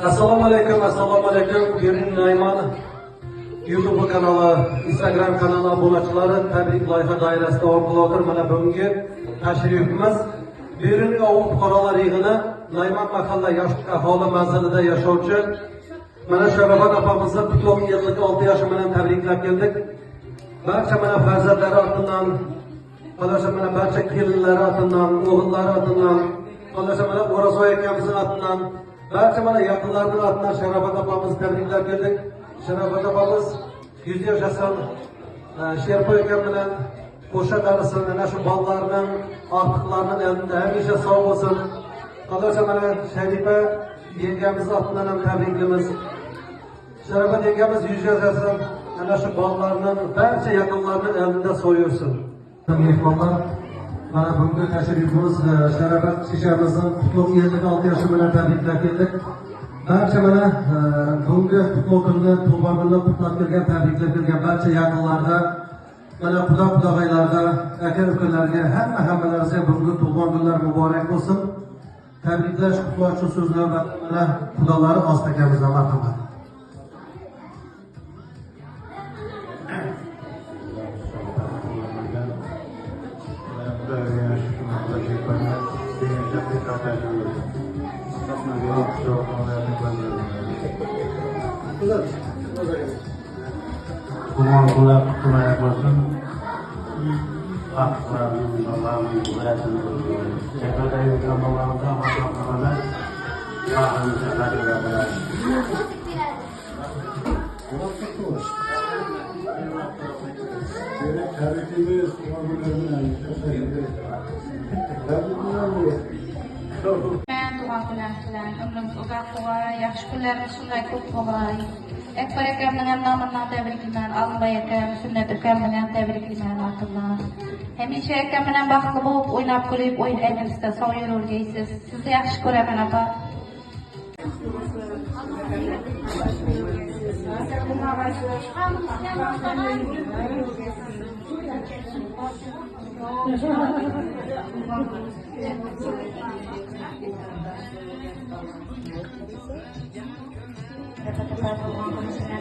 Assalomu alaykum. Yurin Nayman YouTube kanalı, Instagram kanalı abunachilari tabrik loyiha doirasida o'rg'ilib mana bugungi tashrifimiz Yurin ovul fuqarolar yig'ini Nayman mahalla yosh aholi manzilida yashovchi mana Sharobat opamizni qutlug' yillik 6 yoshi bilan tabriklab keldik. Barcha mana farzandlari atidan, qolacha mana barcha kelinlari atidan, o'g'illari atidan, qolacha mana O'rasoy akamizning atidan, barcha mana yaqinlarining atidan Sharobat opamizni tabriklab keldik. Sharobat opamiz 100 yashasin, Sherpoy akam bilan qo'sha qarisin, ana shu bolalarning, ortiqlarning elida hamisha sog' bo'lsin. Qolacha mana Sharifa yengamizni atidan ham tabriklaymiz. Sharobat yengamiz 100 yashasin, ana shu bolalarning barcha yaqinlarining elida so'yursin. Mehmonlar, mana bugungi tashrifimiz Sharobat ishamizning qutlug' yillik 6 yoshi bilan tabriklab keldik. Barcha mana bugungi qutlug' kunni, tug'ilgan kunni qutlab kelgan, tabriklab kelgan barcha yaqinlarda, mana quda-qudag'aylarda, aka-ukalarga, hammalariga bugungi tug'ilgan kunlar muborak bo'lsin. Tabriklash, qutlashchi so'zlar mana xudolari Ost akamizdan marhamat. Kumon kulak kumayak olsun. Aklarım, Allah'ım, hayatını korusun. Sekreteri kamularımıza makamlarına Allah'ın sekreteri yapar. Ben dua kılarım, ömrümüz uzak olay, yaxşı günlerimiz şunday ko'p olay. Ekber akamning nomidan tabriklayman, Alloh akam, Sunnat akamning tabriklayman atullah. Hamisha akam bilan baxtli bo'lib, o'ynab kulib, o'yin aylanishda sog' yuravergaysiz. Sizni yaxshi ko'raman apa.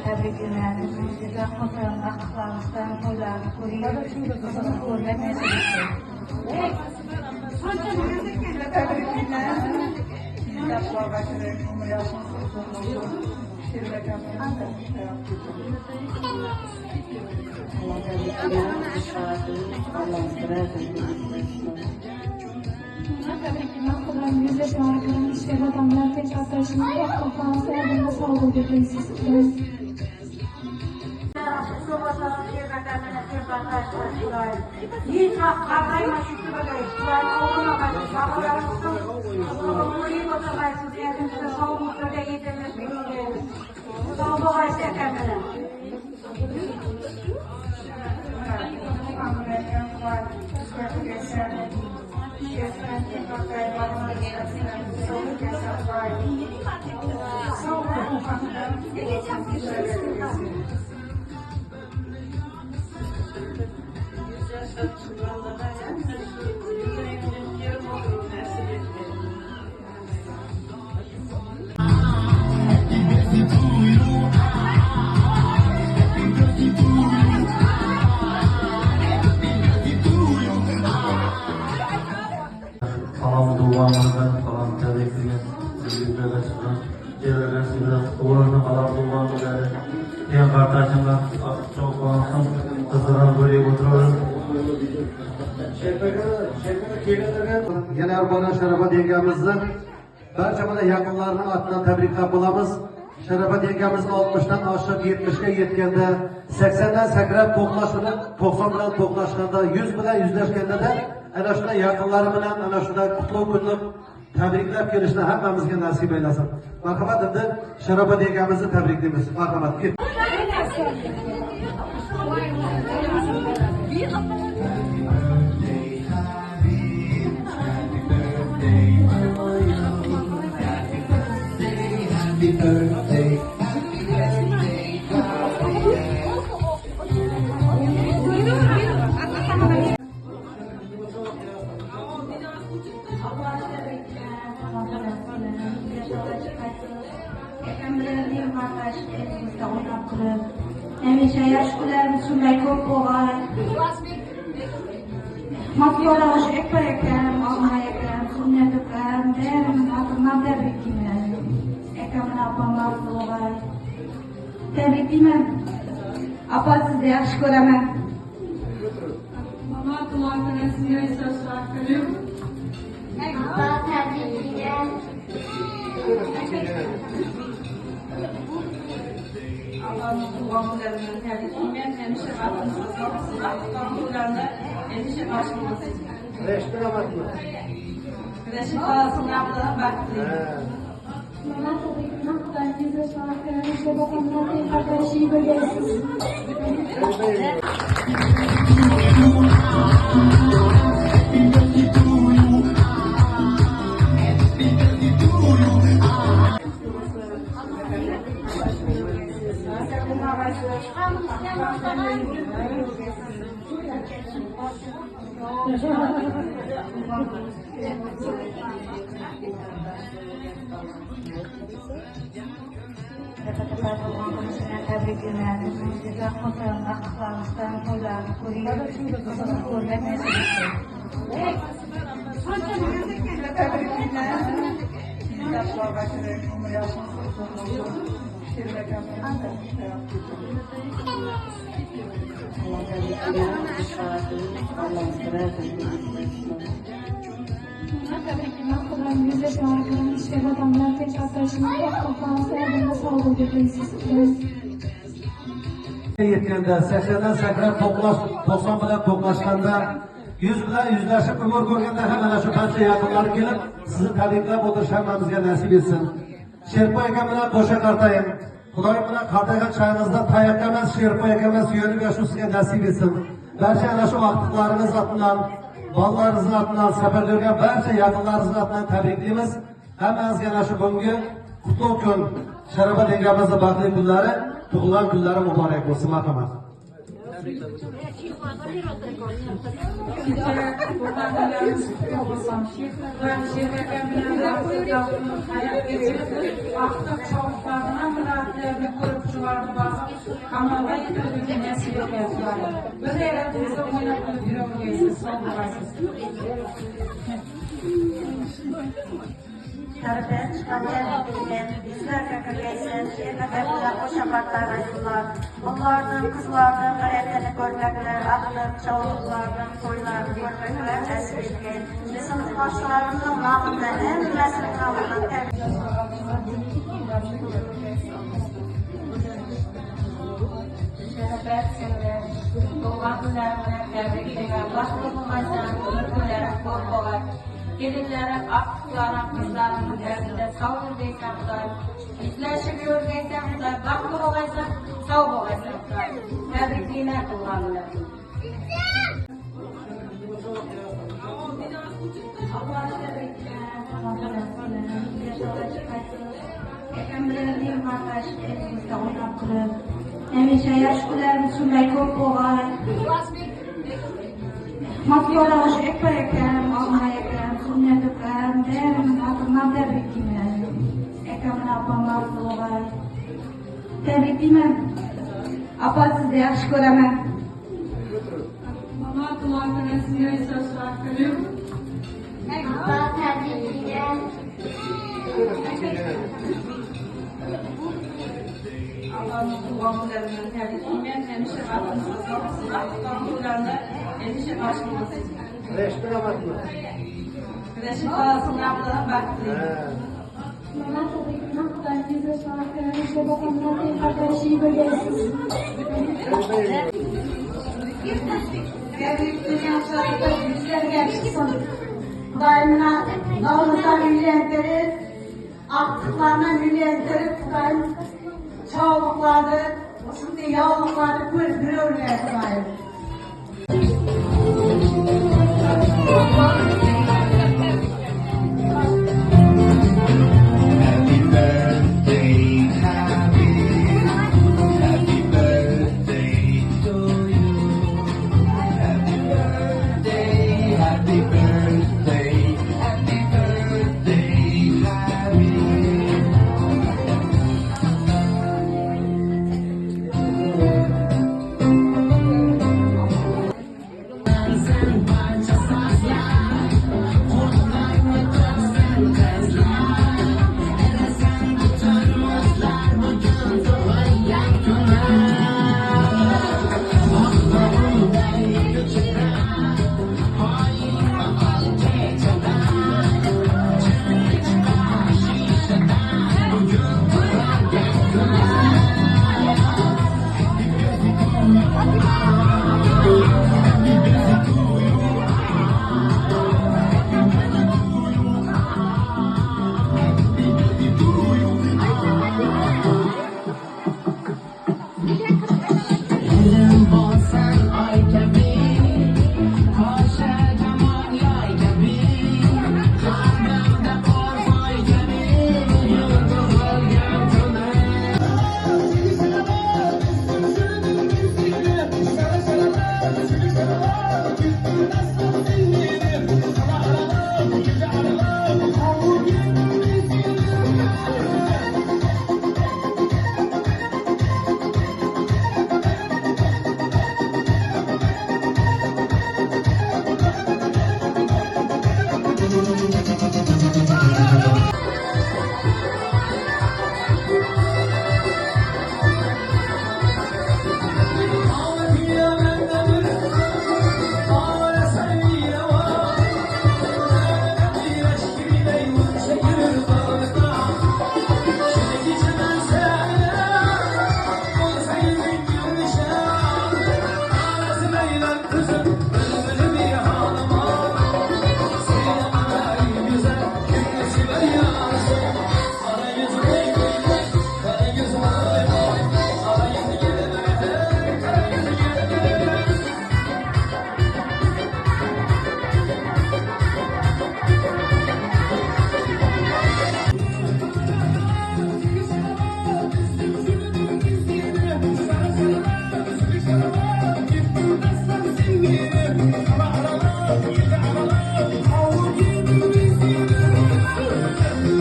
Tabriklayman. Juda xo'jam vaqtlarimizdan qo'llarni Hiç kalkayma şükrü bakayım. Ben oğluma bakayım. Babalarımızın oğlunu oturacaksınız. Kendinize soğumuzda da yedirmez bekliyoruz. Soğumu varsa kendine. Salam dualardan, salam tabriklayman. Sizlarga chiqqan, jaralar sizlar o'rni halol dualar. Yan qartashimlar, çok olsun. Qizlar bo'lib o'tirib. Yana bana Sharobat yengamizni barcha mana yaqinlarining atidan tabriklab qolamiz. Sharobat yengamiz 60dan oshiq 70ga yetganda, 80dan sakrab to'qnashganda, 90 bilan to'qnashganda, 100 bilan yuzlashganda da ana shunday yaqinlari bilan ana shunday qutlug' kunlik tabriklab kelishni hammamizga nasib aylasin. Marhamat, endi Sharobat yengamizni tabriklaymiz. Marhamat. Happy birthday. kardeş elimizde oynap durup, hemişe yaşlılarımız şunday çok olay. Makyolaş ekber ekem, alma ekem, sünnet ekem, değerimin hatırından tebrikliyim. Ekemin ablam altı olay. Tebrikliyim. Apa sizi yaxshi ko'raman. Mama tumanına sizlere söz verdim. Apa tebrikliyim. Allah'ın kullanmalarını tebrikleyen hemşire aklınızda sağlıksız aktarmalarını endişe karşılaması için. Reşit Ağası'nın yaptığına baktım. Bana tabii ben bize sonra işte babamla arkadaşıyı bölüyorsunuz. Tebrikler. Size fotoğraf aktarmıştan toylarını koruyup Bize sonra işte babamla tek arkadaşımla toplantı evinde sağlık götürüyorsunuz. Yetkende 80'den 80 90 bilan to'qnashganda 100 bilan yuzlashib umr ko'rganda hamma shu qancha yaqinlar kelib sizni tabriklab o'tirish hammamizga nasib etsin. Sherpo aka bilan qo'sha qartayim. Xudoyim bilan qartagan chayimizda tayoqqa emas, Sherpo aka emas, yo'lib shu sizga nasib etsin. Barcha ana shu vaqtlarimiz atidan, bolalarimiz atidan, safarda yurgan barcha yaqinlarimiz atidan tabriklaymiz. Hammangizga ana shu bugungi qutlug' kun, Sharafat yengamizning baxtli kunlari, tug'ilgan kunlari muborak bo'lsin, marhamat. Tarbiyat chiqargan bizlarga kirgaysiz, erkaklarga qo'sha qartaylar. Onlarning qizlarning g'ayratini ko'rmaklar, aqlli chavuzlarning to'ylarini ko'rmaklar nasib etgan. Bizim boshqalarning nomida hammasini nomidan Gelinlerim, aktılarım, kızlarım, derdinde sağlık deykenler, izleşip görgeykenler, baklı olaysa, sağ olaysa, tebrikliğine kullanırlar. Allah Ekemlerinin kardeş elimizde oynap durup, hemişe yaşlılarımız şunday çok olay. Makyolaş ekber ekem, alma ekem, sünnet ekem, değerimin hatırından tebrikliyim. Ekemin ablam altı olay. Tebrikliyim. Apa sizi yaxshi ko'raman. Mama tumanına sizlere söz verdim. Apa tebrikliyim. Allah'ın kullanmalarını tebrikleyen hemşire aklınızda sağlıksız aktarmalarını endişe karşılaması için. Reşit Ağası'nın yaptığına baktım. Bana tabii ben bize sonra işte babamla arkadaşıyı bölüyorsunuz. Tebrikleyen yaşlarında bizlerge çıksın. Daimina Allah'tan yülendirip, aktıklarına yülendirip, Kudayım çağlıkları, şimdi yağlıkları gördürüyorlar.